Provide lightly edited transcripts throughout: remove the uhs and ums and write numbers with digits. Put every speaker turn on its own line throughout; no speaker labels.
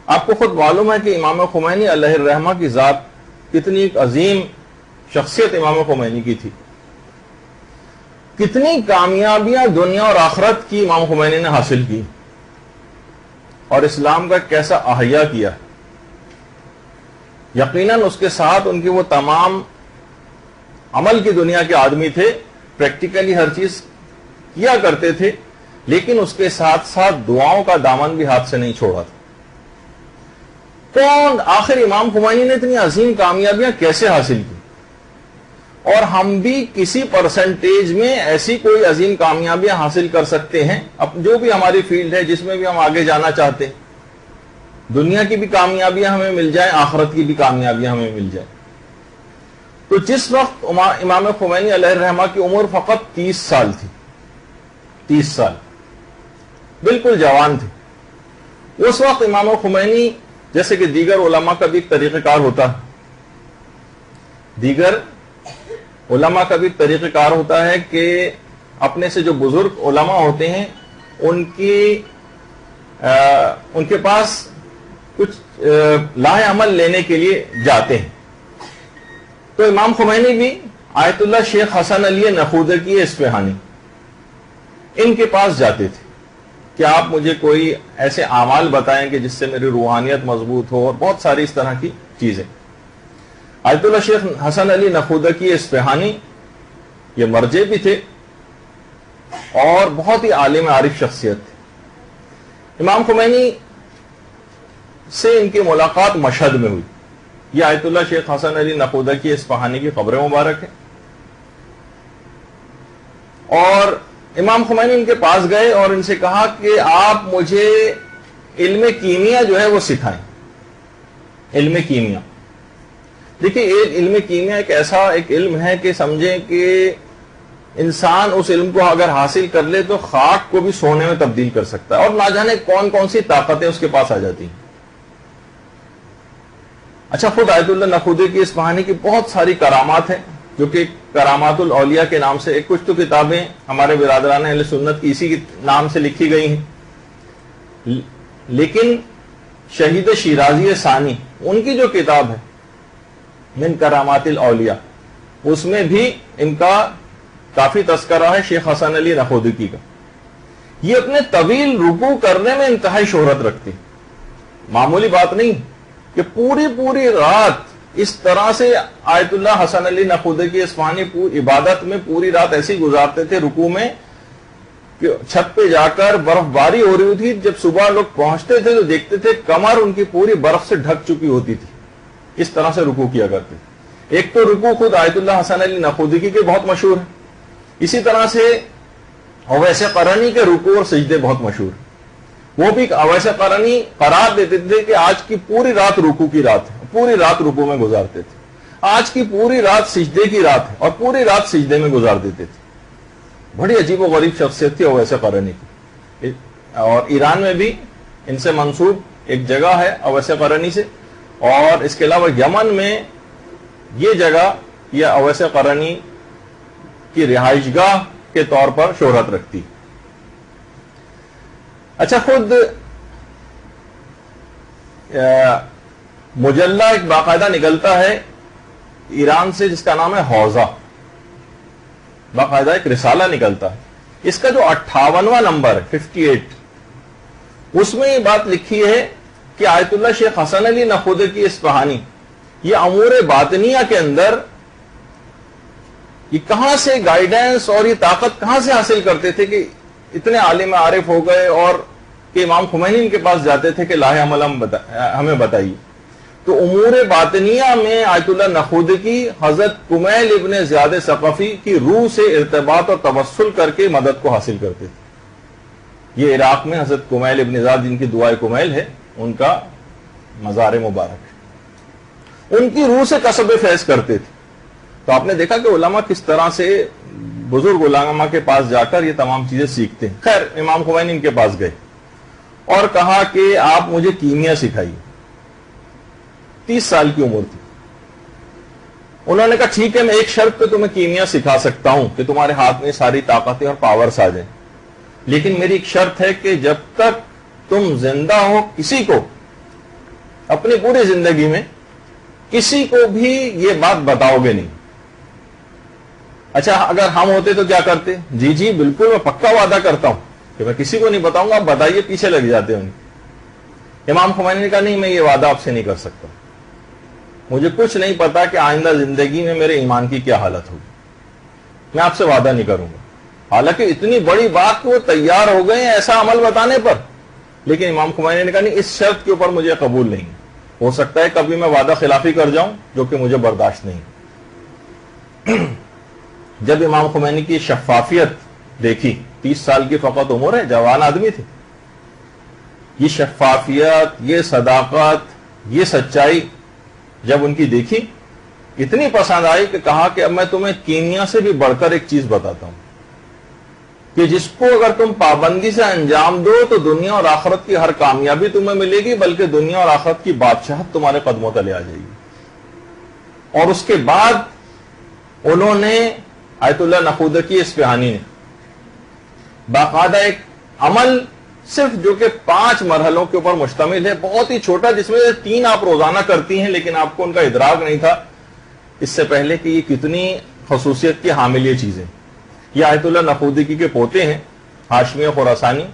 آپ کو خود معلوم ہے کہ امام خمینی علیہ الرحمہ کی ذات کتنی ایک عظیم شخصیت امام خمینی کی تھی، کتنی کامیابیاں دنیا اور آخرت کی امام خمینی نے حاصل کی، اور اسلام کا کیسا احیا کیا۔ یقیناً اس کے ساتھ ان کے وہ تمام عمل کی دنیا کے آدمی تھے، پریکٹیکلی ہر چیز کیا کرتے تھے، لیکن اس کے ساتھ ساتھ دعاؤں کا دامن بھی ہاتھ سے نہیں چھوڑا تھا۔ کون آخر امام خمینی نے اتنی عظیم کامیابیاں کیسے حاصل کی؟ اور ہم بھی کسی پرسنٹیج میں ایسی کوئی عظیم کامیابیاں حاصل کر سکتے ہیں، اب جو بھی ہماری فیلڈ ہے جس میں بھی ہم آگے جانا چاہتے ہیں، دنیا کی بھی کامیابیاں ہمیں مل جائیں، آخرت کی بھی کامیابیاں ہمیں مل جائیں۔ تو جس وقت امام خمینی علیہ الرحمہ کی عمر فقط 30 سال تھی، 30 سال، بالکل جوان تھے، اس وقت امام خمینی جیسے کہ دیگر علماء کا بھی ایک طریقہ کار ہوتا ہے، دیگر علماء کا بھی ایک طریقہ کار ہوتا ہے کہ اپنے سے جو بزرگ علماء ہوتے ہیں ان کے پاس کچھ لاہ عمل لینے کے لیے جاتے ہیں۔ تو امام خمینی بھی آیت اللہ شیخ حسن علی نخودکی اصفہانی ان کے پاس جاتے تھے کہ آپ مجھے کوئی ایسے اعمال بتائیں کہ جس سے میری روحانیت مضبوط ہو، اور بہت ساری اس طرح کی چیزیں۔ آیت اللہ شیخ حسن علی نخودکی اصفہانی یہ مرجع بھی تھے اور بہت ہی عالم عارف شخصیت تھے۔ امام خمینی سے ان کی ملاقات مشہد میں ہوئی۔ یہ آیت اللہ شیخ حسن علی نخودکی اصفہانی کی قبر مبارک ہے، اور امام خمینی ان کے پاس گئے اور ان سے کہا کہ آپ مجھے علم کیمیا جو ہے وہ سکھائیں۔ علم کیمیا، دیکھیے علم کیمیا ایک ایسا ایک علم ہے کہ سمجھیں کہ انسان اس علم کو اگر حاصل کر لے تو خاک کو بھی سونے میں تبدیل کر سکتا ہے، اور نہ جانے کون کون سی طاقتیں اس کے پاس آ جاتی ہیں۔ اچھا، خود آیت اللہ نخودکی اصفہانی کی بہت ساری کرامات ہیں جو کہ کرامات الاولیاء کے نام سے کچھ تو کتابیں ہمارے برادران اہل سنت کی اسی نام سے لکھی گئی ہیں، لیکن شہید شیرازی ثانی ان کی جو کتاب ہے من کرامات الاولیاء، اس میں بھی ان کا کافی تذکرہ ہے شیخ حسن علی نخودکی کا۔ یہ اپنے طویل رکوع کرنے میں انتہائی شہرت رکھتی، معمولی بات نہیں کہ پوری رات اس طرح سے آیت اللہ حسن علی نخودکی اصفہانی عبادت میں پوری رات ایسی گزارتے تھے رکوع میں کہ چھت پہ جا کر برف باری ہو رہی تھی، جب صبح لوگ پہنچتے تھے تو دیکھتے تھے کمر ان کی پوری برف سے ڈھک چکی ہوتی تھی، اس طرح سے رکوع کیا کرتے تھے۔ ایک تو رکوع خود آیت اللہ حسن علی نخودکی کے بہت مشہور ہے، اسی طرح سے اویس قرنی کے رکوع اور سجدے بہت مشہور ہیں۔ وہ بھی اویس قرنی قرار دیتے تھے کہ آج کی پوری رات رکوع کی رات ہے، پوری رات رکوع میں گزارتے تھے، آج کی پوری رات سجدے کی رات ہے اور پوری رات سجدے میں گزار دیتے تھے۔ بڑی عجیب و غریب شخصیت تھی اویس قرنی کی، اور ایران میں بھی ان سے منسوب ایک جگہ ہے اویس قرنی سے، اور اس کے علاوہ یمن میں یہ جگہ یہ اویس قرنی کی رہائش گاہ کے طور پر شہرت رکھتی۔ اچھا، خود مجلہ ایک باقاعدہ نکلتا ہے ایران سے جس کا نام ہے حوزہ، باقاعدہ ایک رسالہ نکلتا ہے، اس کا جو 58واں نمبر ہے 58، اس میں یہ بات لکھی ہے کہ آیت اللہ شیخ حسن علی نخودکی اصفہانی یہ امور باطنیہ کے اندر یہ کہاں سے گائیڈنس اور یہ طاقت کہاں سے حاصل کرتے تھے کہ اتنے عالم عارف ہو گئے، اور کہ امام خمینی ان کے پاس جاتے تھے کہ لاہ عمل ہمیں بتائیے۔ تو امور باطنیہ میں آیت اللہ نخودکی حضرت کمیل ابن زیاد ثقفی کی روح سے ارتباط اور توسل کر کے مدد کو حاصل کرتے تھے۔ یہ عراق میں حضرت کمیل ابن زیاد جن کی دعائے کمیل ہے ان کا مزار مبارک ہے، ان کی روح سے کسب فیض کرتے تھے۔ تو آپ نے دیکھا کہ علماء کس طرح سے بزرگ علماء کے پاس جا کر یہ تمام چیزیں سیکھتے ہیں۔ خیر، امام خمینی ان کے پاس گئے اور کہا کہ آپ مجھے کیمیا سکھائیے۔ 30 سال کی عمر تھی۔ انہوں نے کہا ٹھیک ہے، میں ایک شرط پہ تمہیں کیمیا سکھا سکتا ہوں کہ تمہارے ہاتھ میں ساری طاقتیں اور پاورز آ جائیں، لیکن میری ایک شرط ہے کہ جب تک تم زندہ ہو کسی کو اپنی پوری زندگی میں کسی کو بھی یہ بات بتاؤ گے نہیں. اچھا اگر ہم ہوتے تو کیا کرتے؟ جی جی بالکل میں پکا وعدہ کرتا ہوں کہ میں کسی کو نہیں بتاؤں گا، آپ بتائیے، پیچھے لگ جاتے ہیں. امام خمینی نے کہا نہیں، میں یہ وعدہ آپ سے نہیں کر سکتا، مجھے کچھ نہیں پتا کہ آئندہ زندگی میں میرے ایمان کی کیا حالت ہوگی، میں آپ سے وعدہ نہیں کروں گا. حالانکہ اتنی بڑی بات کہ وہ تیار ہو گئے ہیں ایسا عمل بتانے پر، لیکن امام خمینی نے کہا نہیں، اس شرط کے اوپر مجھے قبول نہیں. ہو سکتا ہے کبھی میں وعدہ خلافی کر جاؤں جو کہ مجھے برداشت نہیں. جب امام خمینی کی شفافیت دیکھی، 30 سال کی فقط عمر ہے، جوان آدمی تھے، یہ شفافیت، یہ صداقت، یہ سچائی جب ان کی دیکھی اتنی پسند آئی کہ کہا کہ اب میں تمہیں کیمیا سے بھی بڑھ کر ایک چیز بتاتا ہوں کہ جس کو اگر تم پابندی سے انجام دو تو دنیا اور آخرت کی ہر کامیابی تمہیں ملے گی، بلکہ دنیا اور آخرت کی بادشاہت تمہارے قدموں تلے آ جائے گی. اور اس کے بعد انہوں نے آیت اللہ نخودکی اصفہانی نے باقاعدہ ایک عمل صرف جو کہ 5 مرحلوں کے اوپر مشتمل ہے، بہت ہی چھوٹا، جس میں 3 آپ روزانہ کرتی ہیں لیکن آپ کو ان کا ادراک نہیں تھا اس سے پہلے کہ یہ کتنی خصوصیت کی حامل یہ چیزیں. یہ آیت اللہ نخودکی کے پوتے ہیں، ہاشمی خراسانی،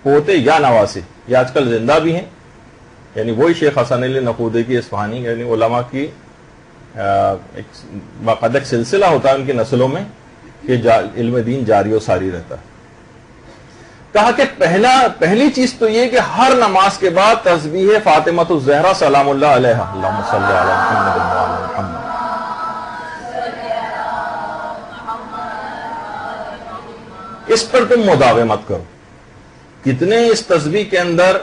پوتے یا نواسے، یہ آج کل زندہ بھی ہیں، یعنی وہی شیخ حسن علی نخودکی اصفہانی، یعنی علماء کی ایک باقاعدہ سلسلہ ہوتا ہے ان کی نسلوں میں کہ علم دین جاری و ساری رہتا ہے. کہا کہ پہلی چیز تو یہ کہ ہر نماز کے بعد تسبیح فاطمۃ الزہرا سلام اللہ علیہا، اللہم صلی علی محمد وعلی محمد، اس پر تم مداومت کرو. کتنے اس تسبیح کے اندر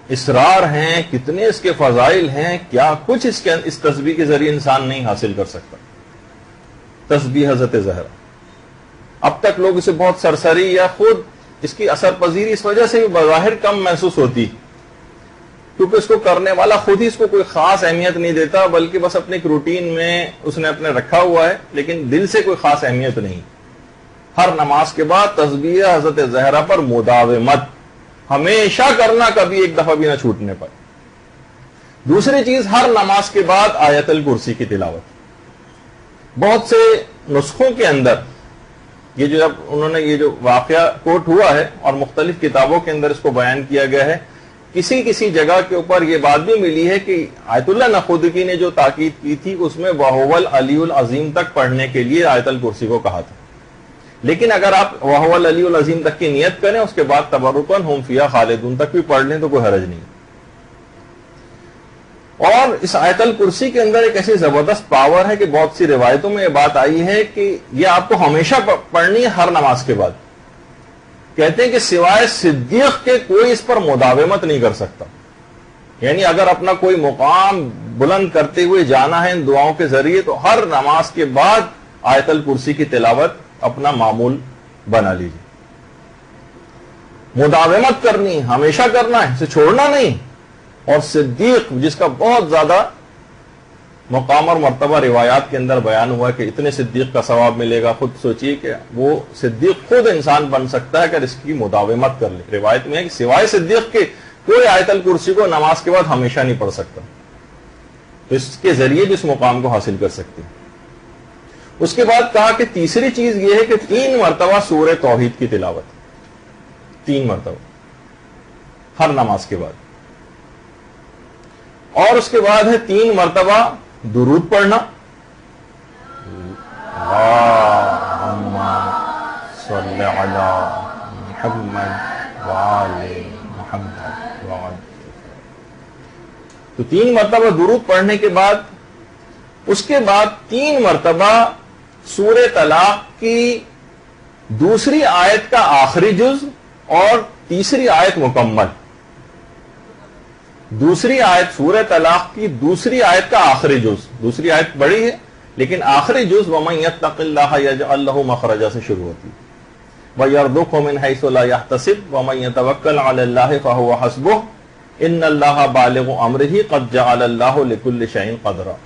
اسرار ہیں، کتنے اس کے فضائل ہیں، کیا کچھ اس تسبیح کے ذریعے انسان نہیں حاصل کر سکتا. تسبیح حضرت زہرا، اب تک لوگ اسے بہت سرسری یا خود اس کی اثر پذیری اس وجہ سے بھی بظاہر کم محسوس ہوتی کیونکہ اس کو کرنے والا خود ہی اس کو کوئی خاص اہمیت نہیں دیتا، بلکہ بس اپنے ایک روٹین میں اس نے اپنے رکھا ہوا ہے، لیکن دل سے کوئی خاص اہمیت نہیں. ہر نماز کے بعد تسبیح حضرت زہرا پر مداومت ہمیشہ کرنا، کبھی ایک دفعہ بھی نہ چھوٹنے پر. دوسری چیز، ہر نماز کے بعد آیت الکرسی کی تلاوت. بہت سے نسخوں کے اندر یہ جو جب انہوں نے یہ جو واقعہ کوٹ ہوا ہے اور مختلف کتابوں کے اندر اس کو بیان کیا گیا ہے، کسی جگہ کے اوپر یہ بات بھی ملی ہے کہ آیت اللہ نخودکی نے جو تاکید کی تھی اس میں وَهُوَ الْعَلِيُّ الْعَظِيمُ تک پڑھنے کے لیے آیت الکرسی کو کہا تھا. لیکن اگر آپ وَهُوَ الْعَلِيُّ الْعَظِيمُ تک کی نیت کریں، اس کے بعد تبرکاً ہم فیہا خالدون تک بھی پڑھ لیں تو کوئی حرج نہیں. اور اس آیت الکرسی کے اندر ایک ایسی زبردست پاور ہے کہ بہت سی روایتوں میں یہ بات آئی ہے کہ یہ آپ کو ہمیشہ پڑھنی ہے ہر نماز کے بعد. کہتے ہیں کہ سوائے صدیق کے کوئی اس پر مداومت نہیں کر سکتا. یعنی اگر اپنا کوئی مقام بلند کرتے ہوئے جانا ہے ان دعاؤں کے ذریعے تو ہر نماز کے بعد آیت الکرسی کی تلاوت اپنا معمول بنا لیجیے. مداومت کرنی، ہمیشہ کرنا ہے، اسے چھوڑنا نہیں. اور صدیق جس کا بہت زیادہ مقام اور مرتبہ روایات کے اندر بیان ہوا کہ اتنے صدیق کا ثواب ملے گا، خود سوچئے کہ وہ صدیق خود انسان بن سکتا ہے اگر اس کی مداومت کر لے. روایت میں ہے کہ سوائے صدیق کے کوئی آیت الکرسی کو نماز کے بعد ہمیشہ نہیں پڑھ سکتا، تو اس کے ذریعے بھی اس مقام کو حاصل کر سکتے ہیں. اس کے بعد کہا کہ تیسری چیز یہ ہے کہ 3 مرتبہ سورہ توحید کی تلاوت، 3 مرتبہ ہر نماز کے بعد. اور اس کے بعد ہے 3 مرتبہ درود پڑھنا، اللہم صلی علی محمد وعلی محمد. تو 3 مرتبہ درود پڑھنے کے بعد اس کے بعد 3 مرتبہ سورہ طلاق کی دوسری آیت کا آخری جز اور تیسری آیت مکمل. دوسری آیت سورہ طلاق کی دوسری آیت کا آخری جز، دوسری آیت بڑی ہے لیکن آخری جز وَمَن يَتَّقِ اللَّهَ يَجْعَل لَهُ مَخْرَجًا سے شروع ہوتی، وَيَرْزُقْهُ مِنْ حَيْثُ لَا يَحْتَسِبُ وَمَن يَتَوَكَّلْ عَلَى اللَّهِ فَهُوَ حَسْبُهُ إِنَّ اللَّهَ بَالِغُ أَمْرِهِ قَدْ جَعَلَ اللَّهُ لِكُلِّ شَيْءٍ قَدْرًا.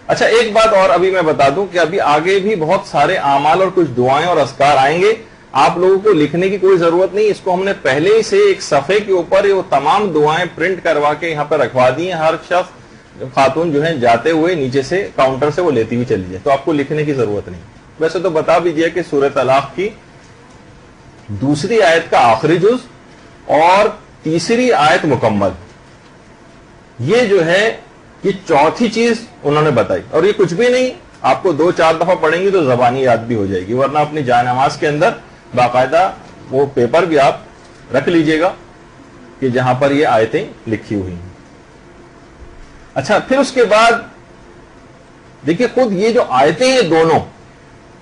اچھا ایک بات اور ابھی میں بتا دوں کہ ابھی آگے بھی بہت سارے اعمال اور کچھ دعائیں اور اذکار آئیں گے آپ لوگوں کو لکھنے کی کوئی ضرورت نہیں, اس کو ہم نے پہلے ہی سے ایک صفحے کے اوپر وہ تمام دعائیں پرنٹ کروا کے یہاں پہ رکھوا دی ہیں. ہر شخص خاتون جو ہے جاتے ہوئے نیچے سے کاؤنٹر سے وہ لیتی ہوئی چلی جائے, تو آپ کو لکھنے کی ضرورت نہیں. ویسے تو بتا بھی دیا کہ سورہ طلاق کی دوسری آیت کا آخری جز اور تیسری آیت مکمل, یہ جو ہے یہ چوتھی چیز انہوں نے بتائی. اور یہ کچھ بھی نہیں, آپ کو 2-4 دفعہ پڑھیں گی تو زبانی یاد بھی ہو جائے گی, ورنہ اپنی جائے نماز کے اندر باقاعدہ وہ پیپر بھی آپ رکھ لیجئے گا کہ جہاں پر یہ آیتیں لکھی ہوئی ہیں. اچھا, پھر اس کے بعد دیکھیے خود یہ جو آیتیں ہیں دونوں,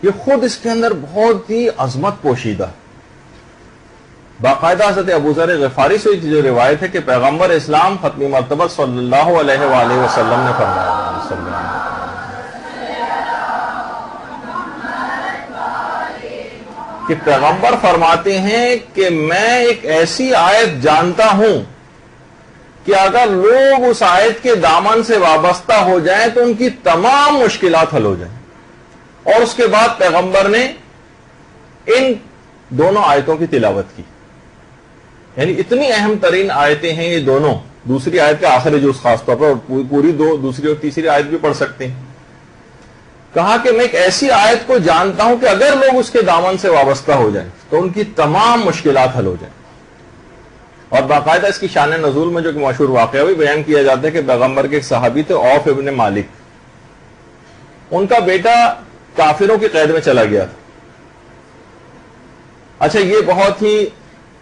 یہ خود اس کے اندر بہت ہی عظمت پوشیدہ. باقاعدہ حضرت ابو ذر غفاری سے جو روایت ہے کہ پیغمبر اسلام ختمی مرتبہ صلی اللہ علیہ وآلہ وسلم نے فرمایا کہ پیغمبر فرماتے ہیں کہ میں ایک ایسی آیت جانتا ہوں کہ اگر لوگ اس آیت کے دامن سے وابستہ ہو جائیں تو ان کی تمام مشکلات حل ہو جائیں. اور اس کے بعد پیغمبر نے ان دونوں آیتوں کی تلاوت کی. یعنی اتنی اہم ترین آیتیں ہیں یہ دونوں, دوسری آیت کا آخری جز خاص طور پر, اور پوری دوسری اور تیسری آیت بھی پڑھ سکتے ہیں. کہا کہ میں ایک ایسی آیت کو جانتا ہوں کہ اگر لوگ اس کے دامن سے وابستہ ہو جائیں تو ان کی تمام مشکلات حل ہو جائیں. اور باقاعدہ اس کی شان نزول میں جو کہ مشہور واقعہ بھی بیان کیا جاتا ہے کہ پیغمبر کے ایک صحابی تھے عوف ابن مالک, ان کا بیٹا کافروں کی قید میں چلا گیا تھا. اچھا, یہ بہت ہی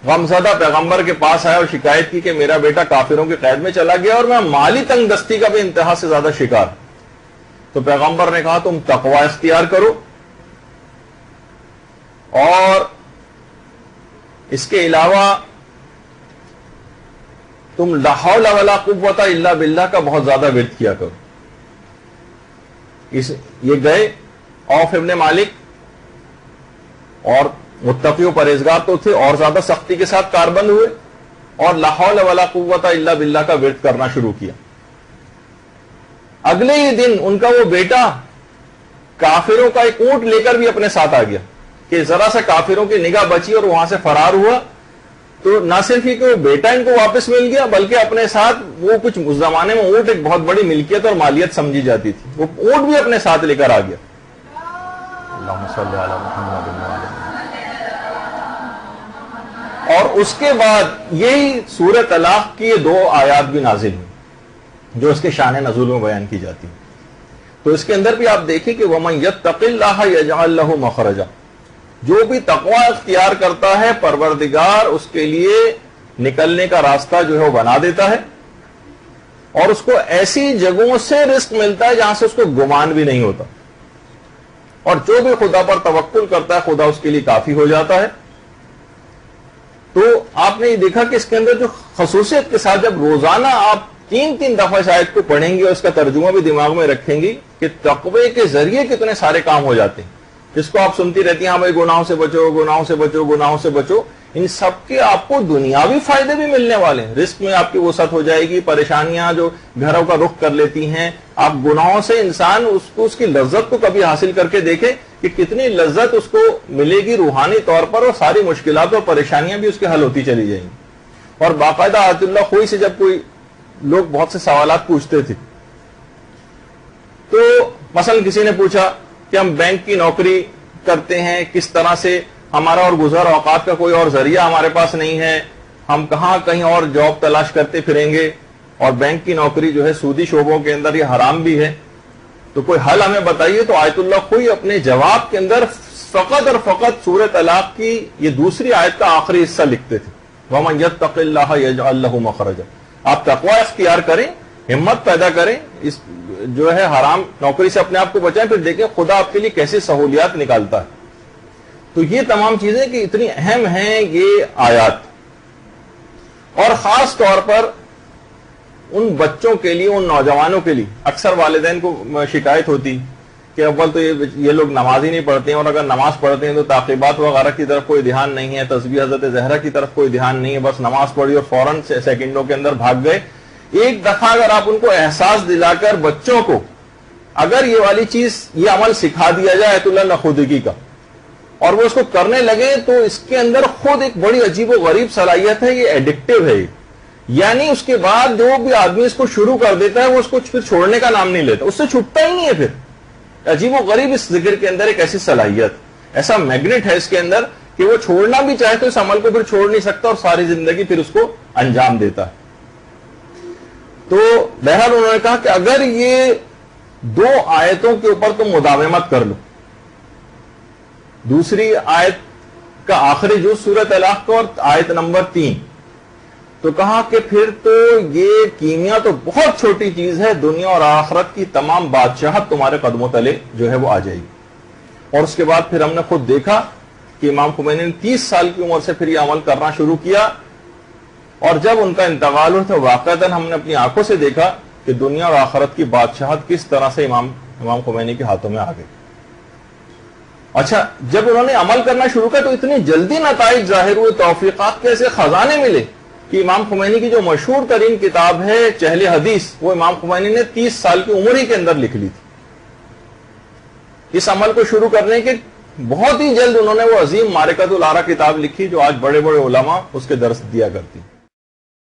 غمزدہ پیغمبر کے پاس آیا اور شکایت کی کہ میرا بیٹا کافروں کی قید میں چلا گیا اور میں مالی تنگ دستی کا بھی انتہا سے زیادہ شکار. تو پیغمبر نے کہا تم تقوی اختیار کرو اور اس کے علاوہ تم لا حول ولا قوت الا باللہ کا بہت زیادہ ورد کیا کرو. یہ گئے عوف ابن مالک, اور متقی و پرہیزگار تو تھے اور زیادہ سختی کے ساتھ کاربند ہوئے اور لا حول ولا قوت الا باللہ کا ورد کرنا شروع کیا. اگلے ہی دن ان کا وہ بیٹا کافروں کا ایک اونٹ لے کر بھی اپنے ساتھ آ گیا کہ ذرا سا کافروں کی نگاہ بچی اور وہاں سے فرار ہوا. تو نہ صرف یہ کہ وہ بیٹا ان کو واپس مل گیا بلکہ اپنے ساتھ وہ کچھ اس زمانے میں اونٹ ایک بہت بڑی ملکیت اور مالیت سمجھی جاتی تھی, وہ اونٹ بھی اپنے ساتھ لے کر آ گیا. اللہم صلی علی محمد. اور اس کے بعد یہی سورہ طلاق کی یہ 2 آیات بھی نازل ہوئی جو اس کے شان نزول میں بیان کی جاتی. تو اس کے اندر بھی آپ دیکھیں کہ وَمَن يَتَّقِ اللَّهَ يَجْعَلْ لَهُ مَخْرَجًا, جو بھی تقوی اختیار کرتا ہے پروردگار اس کے لیے نکلنے کا راستہ جو ہے وہ بنا دیتا ہے, اور اس کو ایسی جگہوں سے رزق ملتا ہے جہاں سے اس کو گمان بھی نہیں ہوتا. اور جو بھی خدا پر توکل کرتا ہے خدا اس کے لیے کافی ہو جاتا ہے. تو آپ نے یہ دیکھا کہ اس کے اندر جو خصوصیت کے ساتھ جب روزانہ آپ 3 دفعہ اس آیت کو پڑھیں گے اور اس کا ترجمہ بھی دماغ میں رکھیں گی کہ تقوی کے ذریعے کتنے سارے کام ہو جاتے ہیں, جس کو آپ سنتی رہتی ہیں ہاں بھائی گناہوں سے بچو, گناہوں سے بچو, گناہوں سے بچو. ان سب کے آپ کو دنیاوی فائدے بھی ملنے والے ہیں. رزق میں آپ کی وسعت ہو جائے گی, پریشانیاں جو گھروں کا رخ کر لیتی ہیں, آپ گناہوں سے انسان اس کی لذت کو کبھی حاصل کر کے دیکھے کہ کتنی لذت اس کو ملے گی روحانی طور پر, اور ساری مشکلات اور پریشانیاں بھی اس کے حل ہوتی چلی جائیں گی. اور باقاعدہ آیت اللہ خوئی سے جب کوئی لوگ بہت سے سوالات پوچھتے تھے, تو مثلا کسی نے پوچھا کہ ہم بینک کی نوکری کرتے ہیں, کس طرح سے ہمارا اور گزر اوقات کا کوئی اور ذریعہ ہمارے پاس نہیں ہے, ہم کہاں کہیں اور جاب تلاش کرتے پھریں گے, اور بینک کی نوکری جو ہے سودی شعبوں کے اندر یہ حرام بھی ہے, تو کوئی حل ہمیں بتائیے. تو آیت اللہ کوئی اپنے جواب کے اندر فقط اور فقط سورہ طلاق کی یہ دوسری آیت کا آخری حصہ لکھتے تھے, وَمَن يَتَّقِ اللَّهَ يَجْعَلْ لَهُ مَخْرَجًا. آپ تقوی اختیار کریں, ہمت پیدا کریں, اس جو ہے حرام نوکری سے اپنے آپ کو بچائیں, پھر دیکھیں خدا آپ کے لیے کیسے سہولیات نکالتا ہے. تو یہ تمام چیزیں کہ اتنی اہم ہیں یہ آیات, اور خاص طور پر ان بچوں کے لیے, ان نوجوانوں کے لیے. اکثر والدین کو شکایت ہوتی کہ اول تو یہ لوگ نماز ہی نہیں پڑھتے ہیں, اور اگر نماز پڑھتے ہیں تو تعقیبات وغیرہ کی طرف کوئی دھیان نہیں ہے, تسبیح حضرت زہرا کی طرف کوئی دھیان نہیں ہے, بس نماز پڑھی اور فوراً سیکنڈوں کے اندر بھاگ گئے. ایک دفعہ اگر آپ ان کو احساس دلا کر بچوں کو اگر یہ والی چیز, یہ عمل سکھا دیا جائے ایت اللہ نخودگی کا, اور وہ اس کو کرنے لگے تو اس کے اندر خود ایک بڑی عجیب و غریب صلاحیت ہے, یہ ایڈکٹیو ہے. یعنی اس کے بعد جو بھی آدمی اس کو شروع کر دیتا ہے وہ اس کو پھر چھوڑنے کا نام نہیں لیتا, اس سے چھٹتا ہی نہیں ہے. پھر عجیب و غریب اس ذکر کے اندر ایک ایسی صلاحیت, ایسا میگنیٹ ہے اس کے اندر کہ وہ چھوڑنا بھی چاہے تو اس عمل کو پھر چھوڑ نہیں سکتا اور ساری زندگی پھر اس کو انجام دیتا ہے. تو بہرحال انہوں نے کہا کہ اگر یہ 2 آیتوں کے اوپر تم مداومت کر لو, دوسری آیت کا آخری جز سورۃ طلاق کا اور آیت نمبر 3, تو کہا کہ پھر تو یہ کیمیا تو بہت چھوٹی چیز ہے, دنیا اور آخرت کی تمام بادشاہت تمہارے قدموں تلے جو ہے وہ آ جائے گی. اور اس کے بعد پھر ہم نے خود دیکھا کہ امام خمینی نے 30 سال کی عمر سے پھر یہ عمل کرنا شروع کیا, اور جب ان کا انتقال ہوا تو واقعتاً ہم نے اپنی آنکھوں سے دیکھا کہ دنیا اور آخرت کی بادشاہت کس طرح سے امام خمینی کے ہاتھوں میں آ گئی. اچھا, جب انہوں نے عمل کرنا شروع کیا تو اتنی جلدی نتائج ظاہر ہوئے, توفیقات کے ایسے خزانے ملے کہ امام خمینی کی جو مشہور ترین کتاب ہے چہل حدیث, وہ امام خمینی نے 30 سال کی عمر ہی کے اندر لکھ لی تھی. اس عمل کو شروع کرنے کے بہت ہی جلد انہوں نے وہ عظیم معرکۃ الآراء کتاب لکھی جو آج بڑے بڑے علماء اس کے درس دیا کرتی.